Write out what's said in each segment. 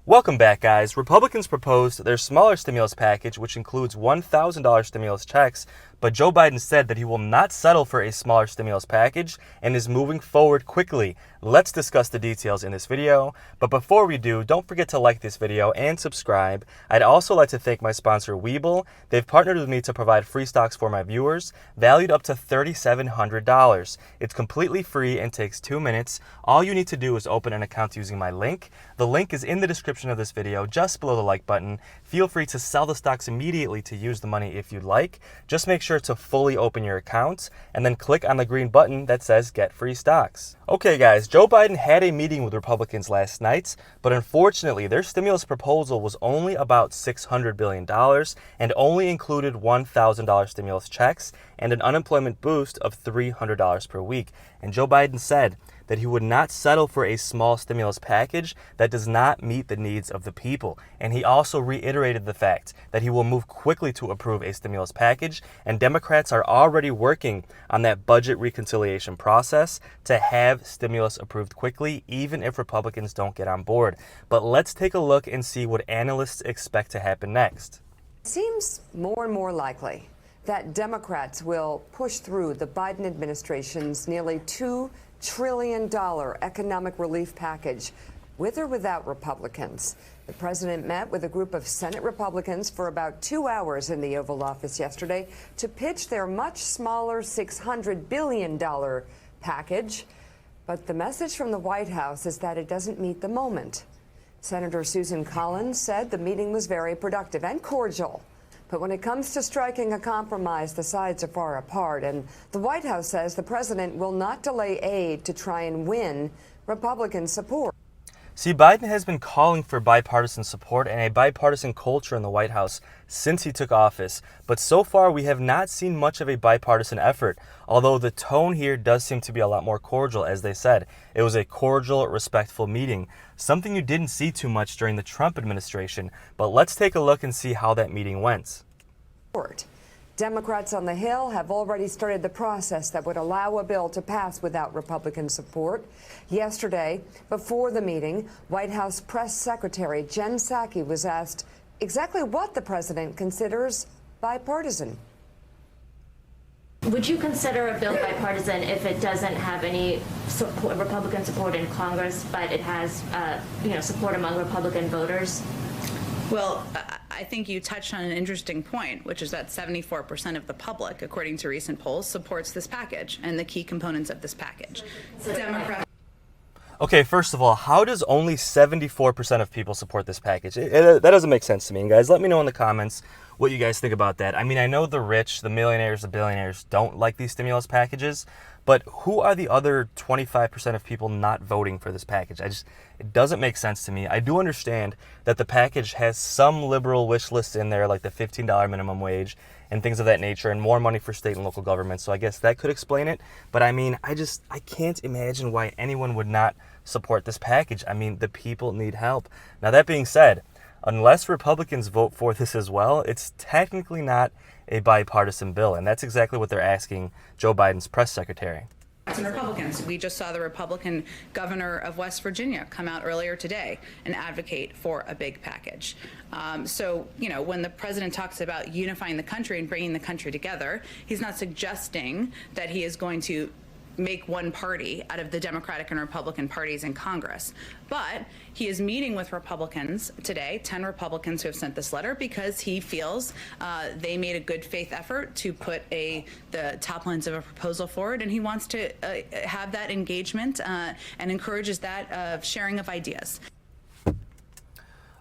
Welcome back, guys. Republicans proposed their smaller stimulus package, which includes $1,000 stimulus checks, but Joe Biden said that he will not settle for a smaller stimulus package and is moving forward quickly. Let's discuss the details in this video, but before we do, don't forget to like this video and subscribe. I'd also like to thank my sponsor, Webull. They've partnered with me to provide free stocks for my viewers, valued up to $3,700. It's completely free and takes 2 minutes. All you need to do is open an account using my link. The link is in the description of this video, just below the like button. Feel free to sell the stocks immediately to use the money if you'd like. Just make sure to fully open your account and then click on the green button that says get free stocks. Okay guys, Joe Biden had a meeting with Republicans last night, but unfortunately their stimulus proposal was only about $600 billion and only included $1,000 stimulus checks and an unemployment boost of $300 per week. And Joe Biden said that he would not settle for a small stimulus package that does not meet the needs of the people. And he also reiterated the fact that he will move quickly to approve a stimulus package, and Democrats are already working on that budget reconciliation process to have stimulus approved quickly, even if Republicans don't get on board. But let's take a look and see what analysts expect to happen next. It seems more and more likely that Democrats will push through the Biden administration's nearly $2 trillion economic relief package, with or without Republicans. The president met with a group of Senate Republicans for about 2 hours in the Oval Office yesterday to pitch their much smaller $600 billion package. But the message from the White House is that it doesn't meet the moment. Senator Susan Collins said the meeting was very productive and cordial. But when it comes to striking a compromise, the sides are far apart. And the White House says the president will not delay aid to try and win Republican support. See, Biden has been calling for bipartisan support and a bipartisan culture in the White House since he took office, but so far we have not seen much of a bipartisan effort, although the tone here does seem to be a lot more cordial, as they said. It was a cordial, respectful meeting, something you didn't see too much during the Trump administration, but let's take a look and see how that meeting went. Democrats on the Hill have already started the process that would allow a bill to pass without Republican support. Yesterday, before the meeting, White House Press Secretary Jen Psaki was asked exactly what the president considers bipartisan. Would you consider a bill bipartisan if it doesn't have any support, Republican support in Congress, but it has, support among Republican voters? Well, I think you touched on an interesting point, which is that 74% of the public, according to recent polls, supports this package and the key components of this package. Democrats. Okay, first of all, how does only 74% of people support this package? That doesn't make sense to me. And guys, let me know in the comments what you guys think about that. I mean, I know the rich, the millionaires, the billionaires don't like these stimulus packages, but who are the other 25% of people not voting for this package? It doesn't make sense to me. I do understand that the package has some liberal wish lists in there, like the $15 minimum wage and things of that nature, and more money for state and local governments. So I guess that could explain it. But I mean, I can't imagine why anyone would not support this package. I mean, the people need help. Now, that being said, unless Republicans vote for this as well, it's technically not a bipartisan bill. And that's exactly what they're asking Joe Biden's press secretary. And Republicans. We just saw the Republican governor of West Virginia come out earlier today and advocate for a big package. So, when the president talks about unifying the country and bringing the country together, he's not suggesting that he is going to make one party out of the Democratic and Republican parties in Congress. But he is meeting with Republicans today, 10 Republicans who have sent this letter, because he feels they made a good faith effort to put the top lines of a proposal forward, and he wants to have that engagement and encourages that sharing of ideas.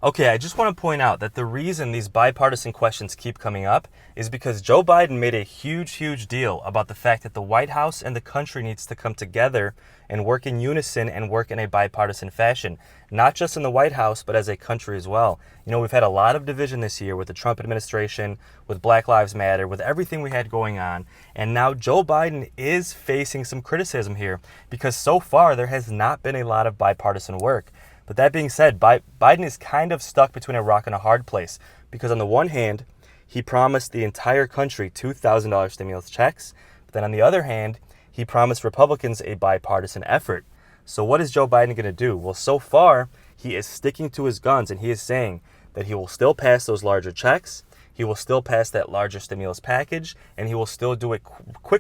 Okay, I just want to point out that the reason these bipartisan questions keep coming up is because Joe Biden made a huge deal about the fact that the White House and the country needs to come together and work in unison and work in a bipartisan fashion, not just in the White House, but as a country as well. We've had a lot of division this year with the Trump administration, with Black Lives Matter, with everything we had going on. And now Joe Biden is facing some criticism here because so far there has not been a lot of bipartisan work. But that being said, Biden is kind of stuck between a rock and a hard place because on the one hand, he promised the entire country $2,000 stimulus checks. But then on the other hand, he promised Republicans a bipartisan effort. So what is Joe Biden going to do? Well, so far, he is sticking to his guns, and he is saying that he will still pass those larger checks, he will still pass that larger stimulus package, and he will still do it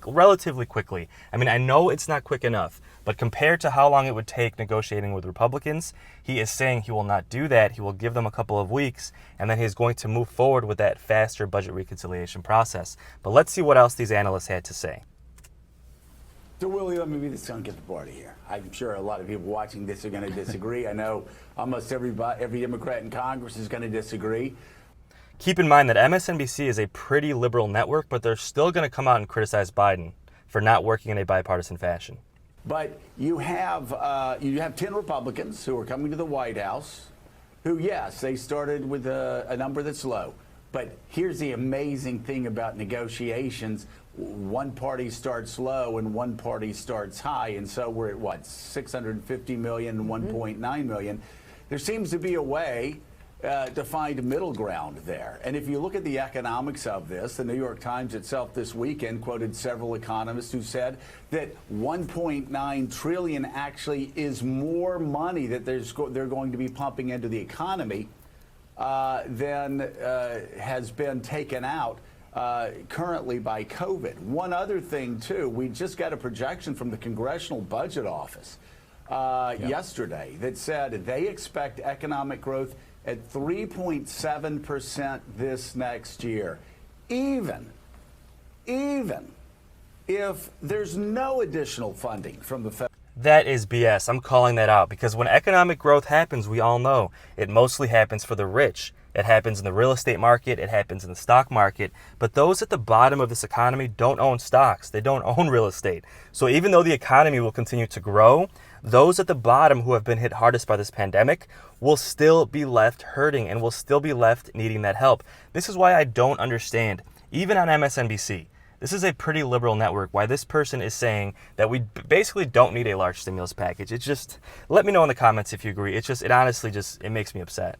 relatively quickly. I mean, I know it's not quick enough, but compared to how long it would take negotiating with Republicans, he is saying he will not do that. He will give them a couple of weeks, and then he's going to move forward with that faster budget reconciliation process. But let's see what else these analysts had to say. So, Willie, let me be the skunk at the party here. I'm sure a lot of people watching this are going to disagree. I know almost every Democrat in Congress is going to disagree. Keep in mind that MSNBC is a pretty liberal network, but they're still going to come out and criticize Biden for not working in a bipartisan fashion. But you have 10 Republicans who are coming to the White House who, yes, they started with a number that's low. But here's the amazing thing about negotiations. One party starts low and one party starts high. And so we're at, what, 650 million and 1.9 million. There seems to be a way to find middle ground there. And if you look at the economics of this, the New York Times itself this weekend quoted several economists who said that 1.9 trillion actually is more money that they're going to be pumping into the economy than has been taken out currently by COVID. One other thing, too, we just got a projection from the Congressional Budget Office yesterday that said they expect economic growth at 3.7% this next year, even if there's no additional funding from the federal. That is BS. I'm calling that out because when economic growth happens, we all know it mostly happens for the rich. It happens in the real estate market. It happens in the stock market. But those at the bottom of this economy don't own stocks. They don't own real estate. So even though the economy will continue to grow, those at the bottom who have been hit hardest by this pandemic will still be left hurting and will still be left needing that help. This is why I don't understand, even on MSNBC, this is a pretty liberal network, why this person is saying that we basically don't need a large stimulus package. It's just, let me know in the comments if you agree. It honestly it makes me upset.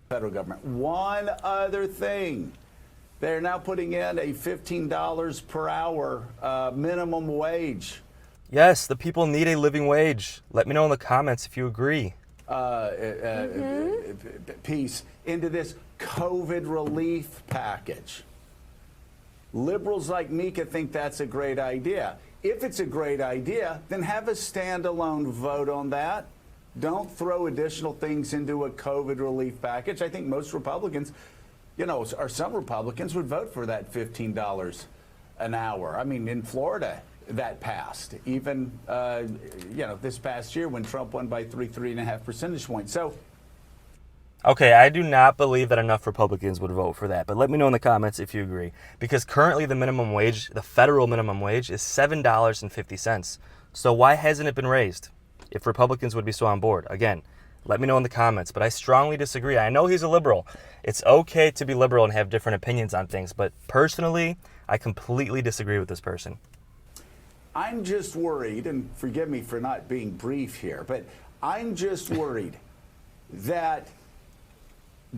Federal government. One other thing. They're now putting in a $15 per hour minimum wage. Yes, the people need a living wage. Let me know in the comments if you agree. Piece into this COVID relief package. Liberals like Mika think that's a great idea. If it's a great idea, then have a standalone vote on that. Don't throw additional things into a COVID relief package. I think most Republicans, or some Republicans would vote for that $15 an hour. I mean, in Florida, that passed. Even, this past year when Trump won by 3.5 percentage points. So, okay, I do not believe that enough Republicans would vote for that, but let me know in the comments if you agree. Because currently the minimum wage, the federal minimum wage, is $7.50. So why hasn't it been raised if Republicans would be so on board? Again, let me know in the comments, but I strongly disagree. I know he's a liberal. It's okay to be liberal and have different opinions on things, but personally, I completely disagree with this person. I'm just worried, and forgive me for not being brief here, but I'm just worried that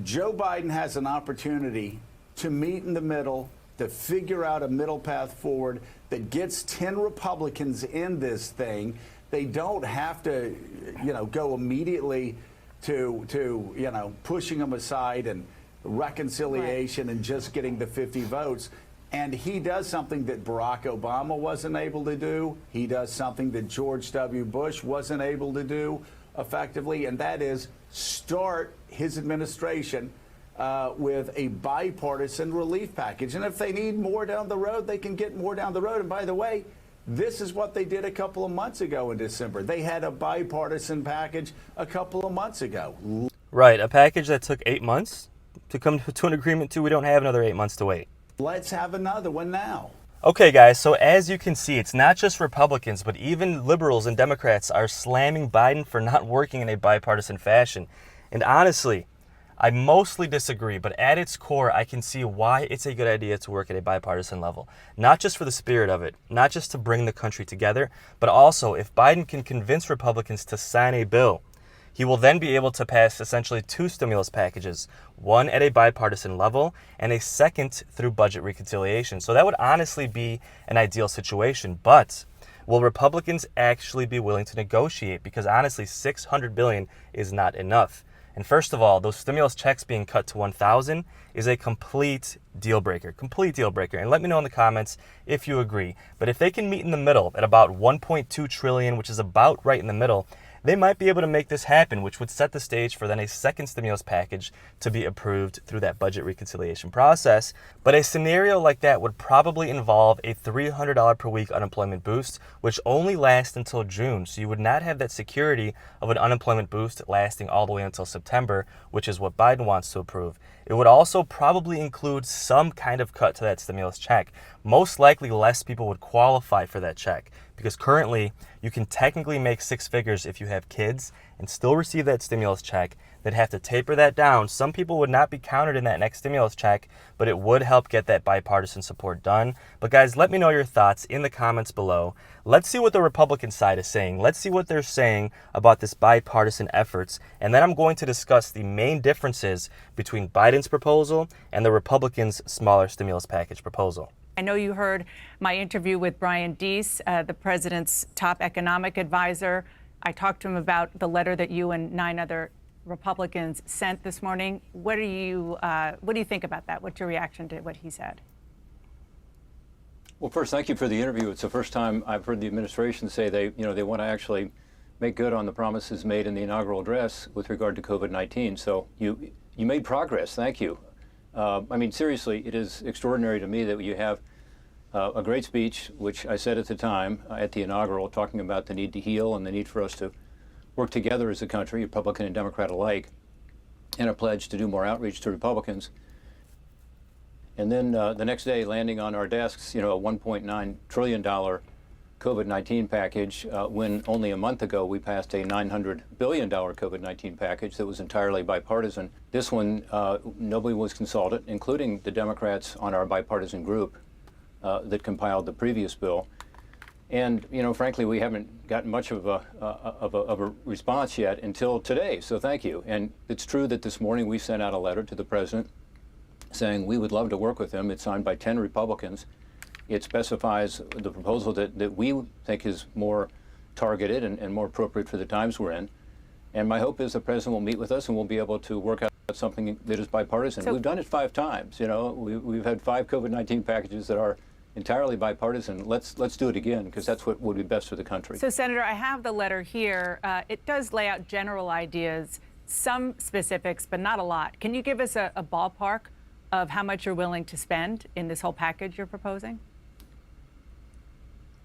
Joe Biden has an opportunity to meet in the middle, to figure out a middle path forward that gets 10 Republicans in this thing. They don't have to, go immediately to pushing them aside and reconciliation and just getting the 50 votes. And he does something that Barack Obama wasn't able to do. He does something that George W. Bush wasn't able to do effectively, and that is start his administration with a bipartisan relief package. And if they need more down the road, they can get more down the road. And by the way, this is what they did a couple of months ago in December. They had a bipartisan package a couple of months ago. Right, a package that took 8 months to come to an agreement to. We don't have another 8 months to wait. Let's have another one now. Okay, guys, so as you can see, it's not just Republicans, but even liberals and Democrats are slamming Biden for not working in a bipartisan fashion. And honestly, I mostly disagree, but at its core, I can see why it's a good idea to work at a bipartisan level. Not just for the spirit of it, not just to bring the country together, but also if Biden can convince Republicans to sign a bill, he will then be able to pass essentially 2 stimulus packages, one at a bipartisan level and a second through budget reconciliation. So that would honestly be an ideal situation. But Will Republicans actually be willing to negotiate? Because honestly, $600 billion is not enough. And first of all, those stimulus checks being cut to 1,000 is a complete deal breaker. And let me know in the comments if you agree. But if they can meet in the middle at about 1.2 trillion, which is about right in the middle, they might be able to make this happen, which would set the stage for then a second stimulus package to be approved through that budget reconciliation process. But a scenario like that would probably involve a $300 per week unemployment boost, which only lasts until June. So you would not have that security of an unemployment boost lasting all the way until September, which is what Biden wants to approve. It would also probably include some kind of cut to that stimulus check. Most likely less people would qualify for that check, because currently you can technically make six figures if you have kids and still receive that stimulus check. They'd have to taper that down. Some people would not be counted in that next stimulus check, but it would help get that bipartisan support done. But guys, let me know your thoughts in the comments below. Let's see what the Republican side is saying. Let's see what they're saying about this bipartisan efforts. And then I'm going to discuss the main differences between Biden's proposal and the Republicans' smaller stimulus package proposal. I know you heard my interview with Brian Deese, the president's top economic advisor. I talked to him about the letter that you and 9 other Republicans sent this morning. What do you think about that? What's your reaction to what he said? Well, first, thank you for the interview. It's the first time I've heard the administration say they want to actually make good on the promises made in the inaugural address with regard to COVID-19. So you made progress. Thank you. I mean, seriously, it is extraordinary to me that you have a great speech, which I said at the time at the inaugural, talking about the need to heal and the need for us to work together as a country, Republican and Democrat alike, and a pledge to do more outreach to Republicans. And then the next day, landing on our desks, a $1.9 trillion COVID-19 package, when only a month ago we passed a $900 billion COVID-19 package that was entirely bipartisan. This one, nobody was consulted, including the Democrats on our bipartisan group that compiled the previous bill. And, frankly, we haven't gotten much of a response yet until today, so thank you. And it's true that this morning we sent out a letter to the president saying we would love to work with him. It's signed by 10 Republicans. It specifies the proposal that we think is more targeted and more appropriate for the times we're in. And my hope is the president will meet with us and we'll be able to work out something that is bipartisan. We've done it 5 times. We've had 5 COVID-19 packages that are entirely bipartisan. Let's do it again, because that's what would be best for the country. So, Senator, I have the letter here. It does lay out general ideas, some specifics, but not a lot. Can you give us a ballpark of how much you're willing to spend in this whole package you're proposing?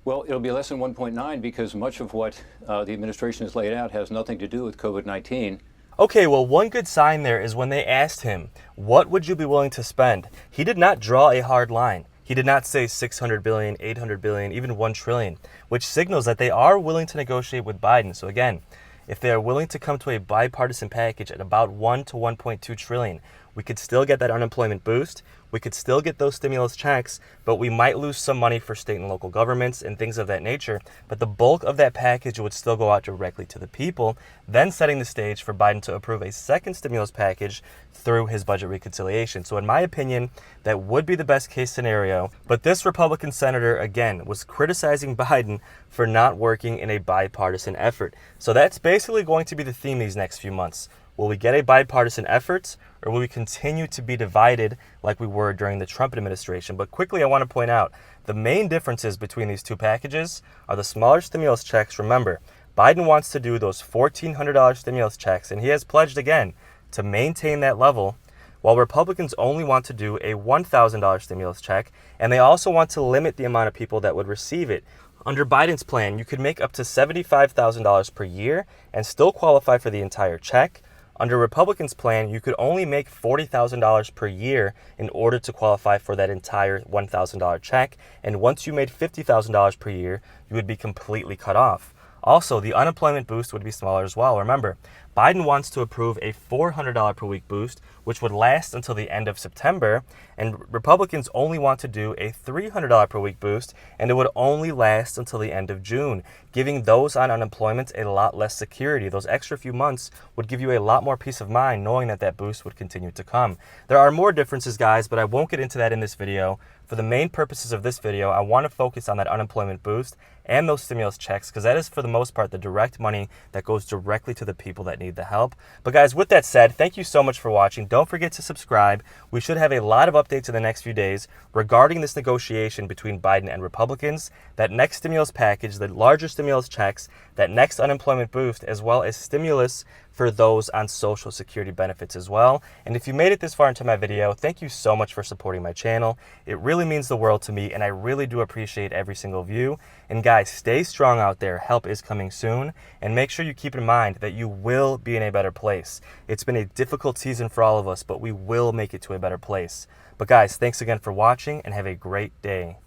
Well, it'll be less than 1.9 because much of what the administration has laid out has nothing to do with COVID-19. Okay, well, one good sign there is when they asked him, what would you be willing to spend? He did not draw a hard line. He did not say 600 billion, 800 billion, even 1 trillion, which signals that they are willing to negotiate with Biden. So again, if they are willing to come to a bipartisan package at about 1 to 1.2 trillion, we could still get that unemployment boost. We could still get those stimulus checks, but we might lose some money for state and local governments and things of that nature. But the bulk of that package would still go out directly to the people, then setting the stage for Biden to approve a second stimulus package through his budget reconciliation. So in my opinion, that would be the best case scenario. But this Republican senator, again, was criticizing Biden for not working in a bipartisan effort. So that's basically going to be the theme these next few months. Will we get a bipartisan effort, or will we continue to be divided like we were during the Trump administration? But quickly, I want to point out the main differences between these two packages are the smaller stimulus checks. Remember, Biden wants to do those $1,400 stimulus checks, and he has pledged again to maintain that level, while Republicans only want to do a $1,000 stimulus check, and they also want to limit the amount of people that would receive it. Under Biden's plan, you could make up to $75,000 per year and still qualify for the entire check. Under Republicans' plan, you could only make $40,000 per year in order to qualify for that entire $1,000 check. And once you made $50,000 per year, you would be completely cut off. Also, the unemployment boost would be smaller as well. Remember, Biden wants to approve a $400 per week boost, which would last until the end of September, and Republicans only want to do a $300 per week boost, and it would only last until the end of June, giving those on unemployment a lot less security. Those extra few months would give you a lot more peace of mind knowing that that boost would continue to come. There are more differences, guys, but I won't get into that in this video. For the main purposes of this video, I want to focus on that unemployment boost and those stimulus checks, because that is for the most part the direct money that goes directly to the people that need the help. But guys, with that said, thank you so much for watching. Don't forget to subscribe. We should have a lot of updates in the next few days regarding this negotiation between Biden and Republicans, that next stimulus package, the larger stimulus checks, that next unemployment boost, as well as stimulus for those on Social Security benefits as well. And if you made it this far into my video, thank you so much for supporting my channel. It really means the world to me, and I really do appreciate every single view. And guys, stay strong out there. Help is coming soon. And make sure you keep in mind that you will be in a better place. It's been a difficult season for all of us, but we will make it to a better place. But guys, thanks again for watching, and have a great day.